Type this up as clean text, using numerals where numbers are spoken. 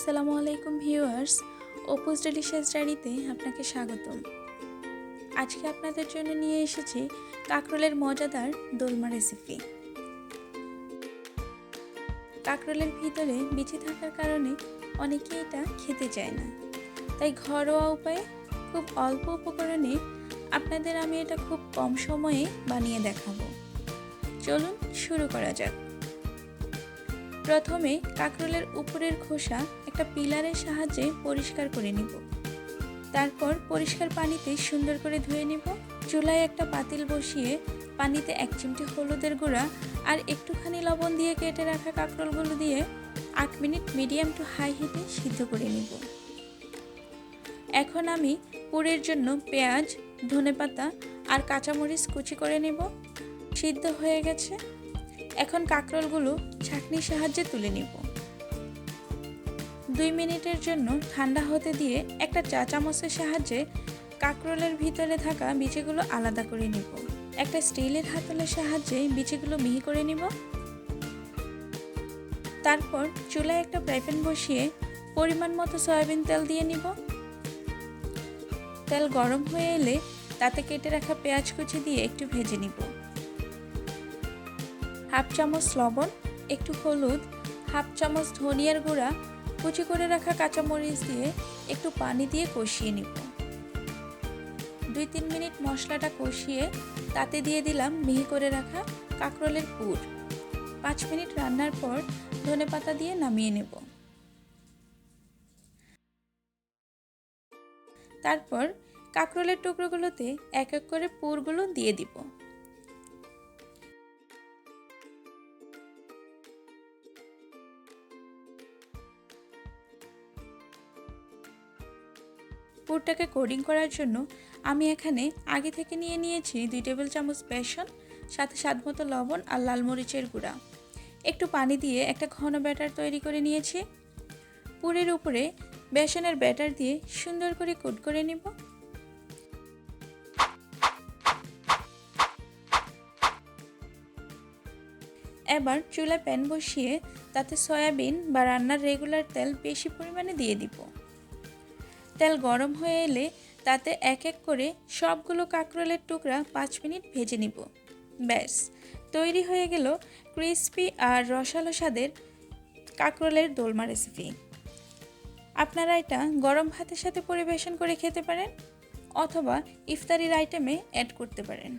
আসসালামু আলাইকুম viewers, অপুস delicious ডায়েরিতে আপনাকে স্বাগতম। আজকে আপনাদের জন্য নিয়ে এসেছি কাঁকরোলের মজাদার দোলমা রেসিপি। কাঁকরোলের ভিতরে বিচি থাকার কারণে অনেকেই এটা খেতে চায় না, তাই ঘরোয়া উপায়ে খুব অল্প উপকরণে আপনাদের আমি এটা খুব কম সময়ে বানিয়ে দেখাবো। চলুন শুরু করা যাক। প্রথমে কাঁকরোলের উপরের খোসা একটা পিলারের সাহায্যে পরিষ্কার করে নিব। তারপর পরিষ্কার পানিতে সুন্দর করে ধুয়ে নিব। চুলায় একটা পাতিল বসিয়ে পানিতে 1 চিমটি হলুদের গুঁড়া আর একটুখানি লবণ দিয়ে কেটে রাখা কাঁকরোলগুলো দিয়ে 8 মিনিট মিডিয়াম টু হাই হিটে সিদ্ধ করে নিব। এখন আমি পুরের জন্য পেঁয়াজ, ধনেপাতা আর কাঁচামরিচ কুচি করে নেব। সিদ্ধ হয়ে গেছে। এখন কাঁকরোলগুলো ছাঁকনির সাহায্যে তুলে নিব। 2 মিনিটের জন্য ঠান্ডা হতে দিয়ে একটা চা চামচের সাহায্যে কাঁকরোলের ভিতরে থাকা বিচিগুলো আলাদা করে নিব। একটা স্টিলের হাতলের সাহায্যে বিচিগুলো মিহি করে নিব। তারপর চুলায় একটা ফ্রাই প্যান বসিয়ে পরিমাণ মতো সয়াবিন তেল দিয়ে নিব। তেল গরম হয়ে এলে তাতে কেটে রাখা পেঁয়াজ কুচি দিয়ে একটু ভেজে নিব। 1/2 চামচ লবণ, একটু হলুদ, 1/2 চামচ ধনিয়ার গুঁড়া, কুচি করে রাখা কাঁচামরিচ দিয়ে একটু পানি দিয়ে কষিয়ে নিব। 2-3 মিনিট মশলাটা কষিয়ে তাতে দিয়ে দিলাম মিহি করে রাখা কাঁকরোলের পুর। 5 মিনিট রান্নার পর ধনেপাতা দিয়ে নামিয়ে নেব। তারপর কাঁকরোলের টুকরোগুলোতে এক এক করে পুরগুলো দিয়ে দিব। পুরটাকে কোটিং করার জন্য আমি এখানে আগে থেকে নিয়েছি 2 টেবিল চামচ বেসন, সাথে স্বাদমতো লবণ আর লাল মরিচের গুঁড়া। একটু পানি দিয়ে একটা ঘন ব্যাটার তৈরি করে নিয়েছি। পুরের উপরে বেসনের ব্যাটার দিয়ে সুন্দর করে কোট করে নিব। এবার চুলায় প্যান বসিয়ে তাতে সয়াবিন বা রান্নার রেগুলার তেল বেশি পরিমাণে দিয়ে দিব। তেল গরম হয়ে এলে তাতে এক এক করে সবগুলো কাঁকরোলের টুকরা 5 মিনিট ভেজে নিব। ব্যাস, তৈরি হয়ে গেল ক্রিস্পি আর রসালো স্বাদের কাঁকরোলের দোলমা রেসিপি। আপনারা এটা গরম ভাতের সাথে পরিবেশন করে খেতে পারেন অথবা ইফতারির আইটেমে অ্যাড করতে পারেন।